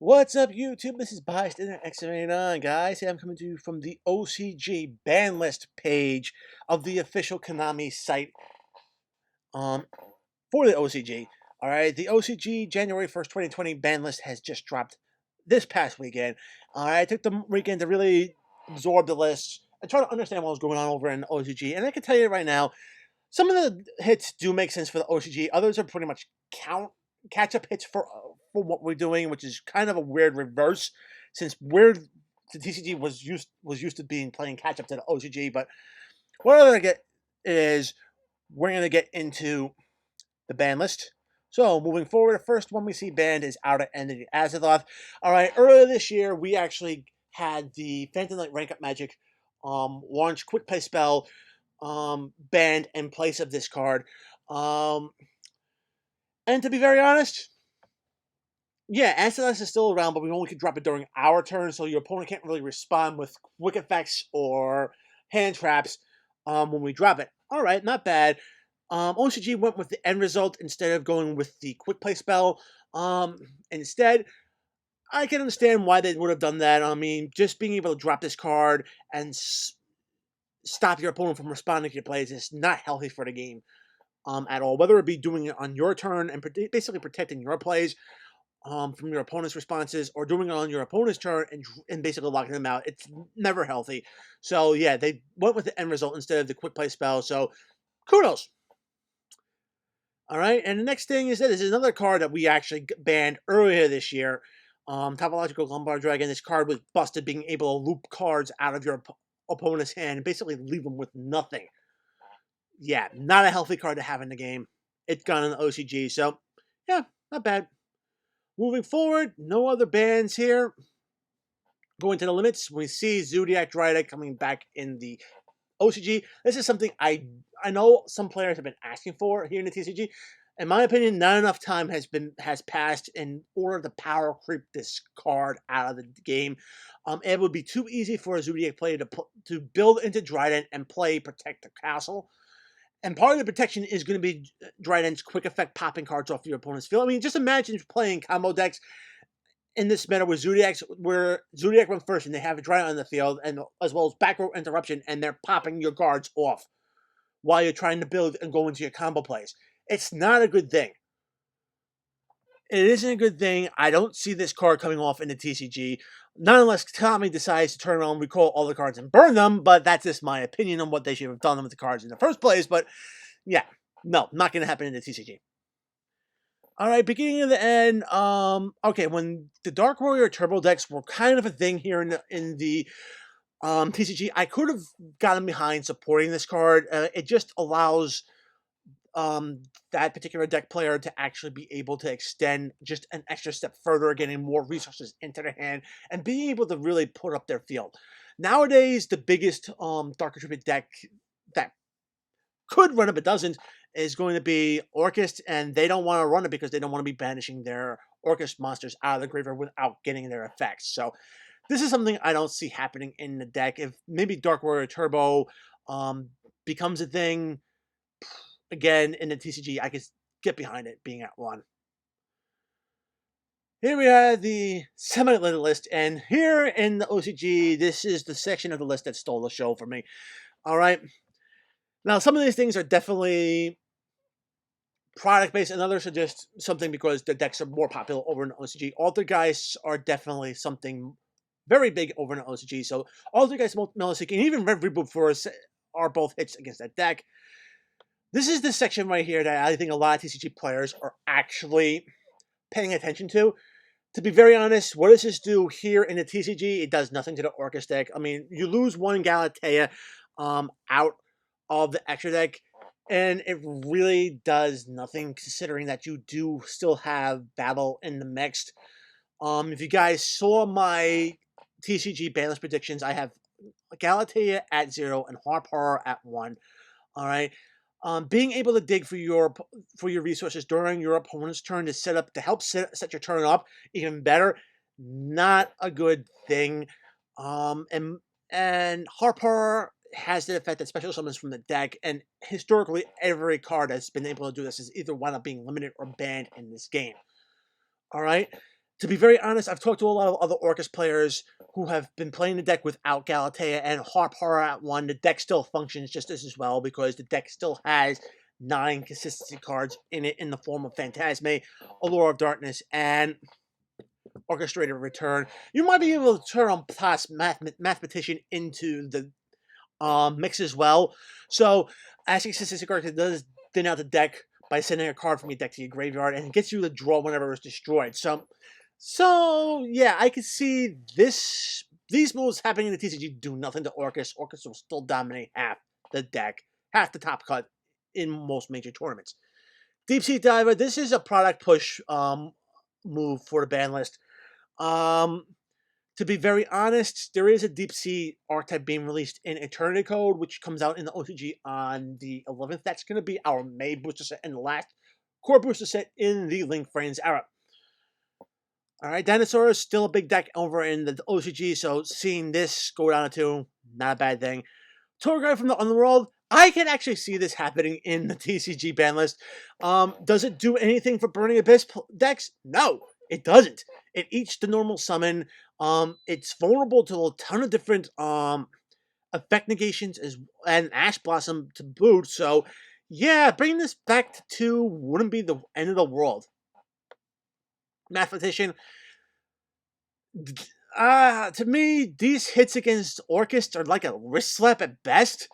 What's up, YouTube? This is Biased Internet X79, guys. Hey, I'm coming to you from the OCG Banlist page of the official Konami site um, for the OCG. All right, the OCG January 1st, 2020 Banlist has just dropped this past weekend. All right, I took the weekend to really absorb the list and try to understand what was going on over in the OCG. And I can tell you right now, some of the hits do make sense for the OCG. Others are pretty much catch-up hits for what we're doing, which is kind of a weird reverse, since the TCG was used to being playing catch-up to the OCG. But what I'm gonna get is we're gonna get into the ban list. So moving forward, the first one we see banned is Outer Entity Azeroth. All right, earlier this year we actually had the Phantom Knight Rank Up Magic launch quick play spell banned in place of this card. Um, and to be very honest, yeah, Ancillus is still around, but we only can drop it during our turn, so your opponent can't really respond with quick effects or hand traps when we drop it. All right, not bad. OCG went with the end result instead of going with the quick play spell. Instead, I can understand why they would have done that. I mean, just being able to drop this card and stop your opponent from responding to your plays is not healthy for the game at all. Whether it be doing it on your turn and basically protecting your plays from your opponent's responses, or doing it on your opponent's turn and basically locking them out, it's never healthy. So yeah, they went with the end result instead of the quick play spell. So kudos. All right, and the next thing is that this is another card that we actually banned earlier this year. Topological Lombard Dragon. This card was busted being able to loop cards out of your opponent's hand and basically leave them with nothing. Yeah, not a healthy card to have in the game. It's gone in the OCG, so yeah, not bad. Moving forward, no other bans here. Going to the limits, we see Zodiac Dryad coming back in the OCG. This is something I know some players have been asking for here in the TCG. In my opinion, not enough time has passed in order to power creep this card out of the game. It would be too easy for a Zodiac player to build into Dryden and play Protect the Castle. And part of the protection is going to be Dryden's quick effect popping cards off your opponent's field. I mean, just imagine playing combo decks in this meta with Zodiacs, where Zodiac went first and they have a Dryden on the field, and as well as back row interruption, and they're popping your guards off while you're trying to build and go into your combo plays. It's not a good thing. It isn't a good thing. I don't see this card coming off in the TCG. Not unless Tommy decides to turn around, recall all the cards, and burn them, but that's just my opinion on what they should have done with the cards in the first place. But yeah, no, not going to happen in the TCG. All right, beginning of the end. Okay, when the Dark Warrior Turbo decks were kind of a thing here in the TCG, I could have gotten behind supporting this card. It just allows that particular deck player to actually be able to extend just an extra step further, getting more resources into their hand and being able to really put up their field. Nowadays, the biggest Dark Contribute deck that could run it but doesn't is going to be Orcust, and they don't want to run it because they don't want to be banishing their Orcust monsters out of the graveyard without getting their effects. So this is something I don't see happening in the deck. If maybe Dark Warrior Turbo becomes a thing again in the TCG, I could get behind it being at one. Here we have the semi-limited list, and here in the OCG, this is the section of the list that stole the show for me. All right. Now, some of these things are definitely product-based, and others are just something because the decks are more popular over in OCG. Altergeist are definitely something very big over in OCG. So Altergeist, Melistic, and even Red Reboot Force are both hits against that deck. This is the section right here that I think a lot of TCG players are actually paying attention to. To be very honest, what does this do here in the TCG? It does nothing to the Orcust deck. I mean, you lose one Galatea out of the extra deck, and it really does nothing considering that you do still have Battle in the mix. If you guys saw my TCG Banlist predictions, I have Galatea at 0 and Harp at 1. All right. Being able to dig for your resources during your opponent's turn to help set your turn up even better, not a good thing. And Harper has the effect that special summons from the deck, and historically every card that's been able to do this is either wound up being limited or banned in this game. All right. To be very honest, I've talked to a lot of other Orcus players who have been playing the deck without Galatea and Harp Horror at 1. The deck still functions just as well because the deck still has 9 consistency cards in it in the form of Phantasme, Allure of Darkness, and Orchestrator Return. You might be able to turn on Plus Mathematician into the mix as well. So, asking consistency cards does thin out the deck by sending a card from your deck to your graveyard and it gets you to draw whenever it's destroyed. So yeah, I can see these moves happening in the TCG do nothing to Orcus. Orcus will still dominate half the deck, half the top cut in most major tournaments. Deep Sea Diver, this is a product push move for the ban list. To be very honest, there is a Deep Sea archetype being released in Eternity Code, which comes out in the OCG on the 11th. That's going to be our May booster set and the last core booster set in the Link Friends era. All right, Dinosaur is still a big deck over in the OCG, so seeing this go down to 2, not a bad thing. Tour Guide from the Underworld, I can actually see this happening in the TCG ban list. Does it do anything for Burning Abyss decks? No, it doesn't. It eats the normal summon. It's vulnerable to a ton of different effect negations and Ash Blossom to boot. So, yeah, bringing this back to 2 wouldn't be the end of the world. Mathematician. To me, these hits against Orcus are like a wrist slap at best.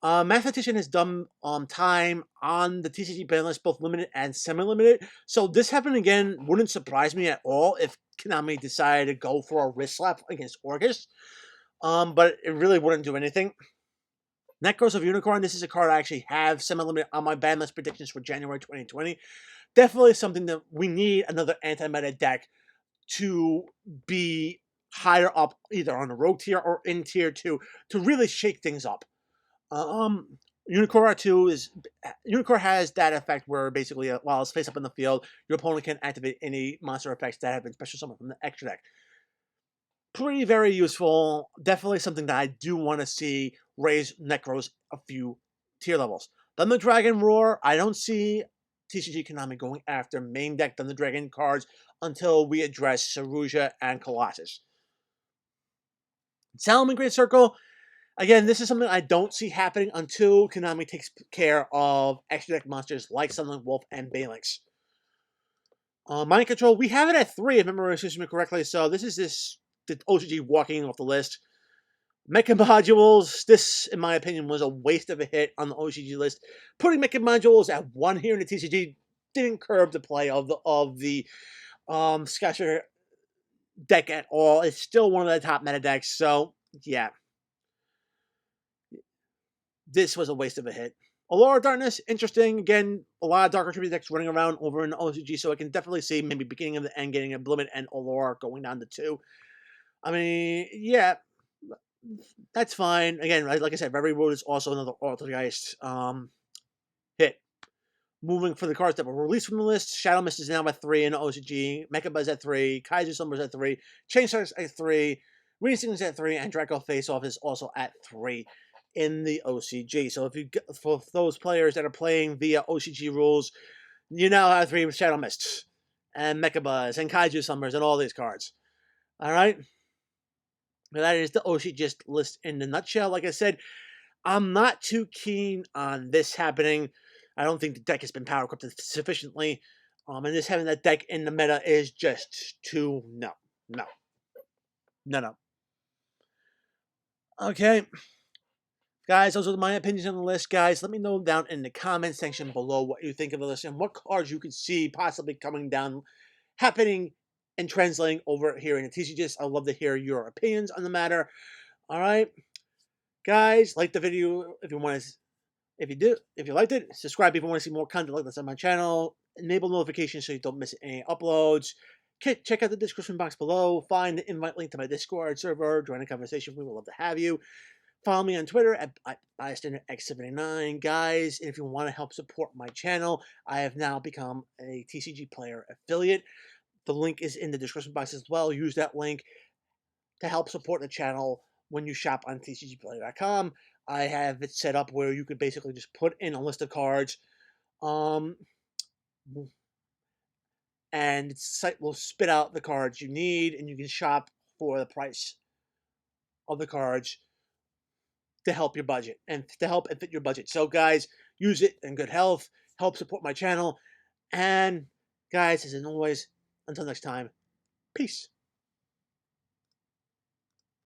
Mathematician has done time on the TCG ban list, both limited and semi-limited. So this happening again wouldn't surprise me at all if Konami decided to go for a wrist slap against Orcus. But it really wouldn't do anything. Necros of Unicorn, this is a card I actually have semi-limited on my ban list predictions for January 2020. Definitely something that we need another anti-meta deck to be higher up, either on the rogue tier or in tier 2, to really shake things up. Unicorn 2 is Unicorn has that effect where basically while it's face up in the field, your opponent can activate any monster effects that have been special summoned from the extra deck. Pretty very useful. Definitely something that I do want to see raise Necros a few tier levels. Thunder Dragon Roar, I don't see TCG Konami going after main deck Thunder Dragon cards until we address Saruja and Colossus. Salomon Great Circle, again, this is something I don't see happening until Konami takes care of extra deck monsters like Sunlight Wolf and Balinx. Mind Control, we have it at 3 if I remember correctly, so this is the OCG walking off the list. Mecha Modules, this, in my opinion, was a waste of a hit on the OCG list. Putting Mecha Modules at 1 here in the TCG didn't curb the play of the Scotcher deck at all. It's still one of the top meta decks, so yeah. This was a waste of a hit. Allure of Darkness, interesting. Again, a lot of Dark Tribute decks running around over in the OCG, so I can definitely see maybe beginning of the end getting a Blimit and Allure going down to 2. I mean, yeah, that's fine. Again, like I said, Reverie Road is also another Altergeist hit. Moving for the cards that were released from the list, Shadow Mist is now at 3 in the OCG, Mecha Buzz at 3, Kaiju Slumbers at 3, Chainsharks at 3, Racing is at 3, and Draco Face Off is also at 3 in the OCG. So for those players that are playing via OCG rules, you now have 3 Shadow Mists, and Mecha Buzz, and Kaiju Slumbers, and all these cards. Alright? That is the OCG list in a nutshell. Like I said, I'm not too keen on this happening. I don't think the deck has been power corrupted sufficiently. And this having that deck in the meta is just too no. Okay. Guys, those are my opinions on the list. Guys, let me know down in the comment section below what you think of the list and what cards you could see possibly coming down, happening, and translating over here in the TCGs. I'd love to hear your opinions on the matter. All right. Guys, like the video if you want to. If you liked it, subscribe if you want to see more content like this on my channel. Enable notifications so you don't miss any uploads. Check out the description box below. Find the invite link to my Discord server. Join the conversation. We would love to have you. Follow me on Twitter at BiasStandardX79. Guys, if you want to help support my channel, I have now become a TCG Player affiliate. The link is in the description box as well. Use that link to help support the channel when you shop on TCGplayer.com. I have it set up where you could basically just put in a list of cards. and the site will spit out the cards you need, and you can shop for the price of the cards to help your budget and to help and fit your budget. So guys, use it in good health, help support my channel, and guys, as always, until next time, peace.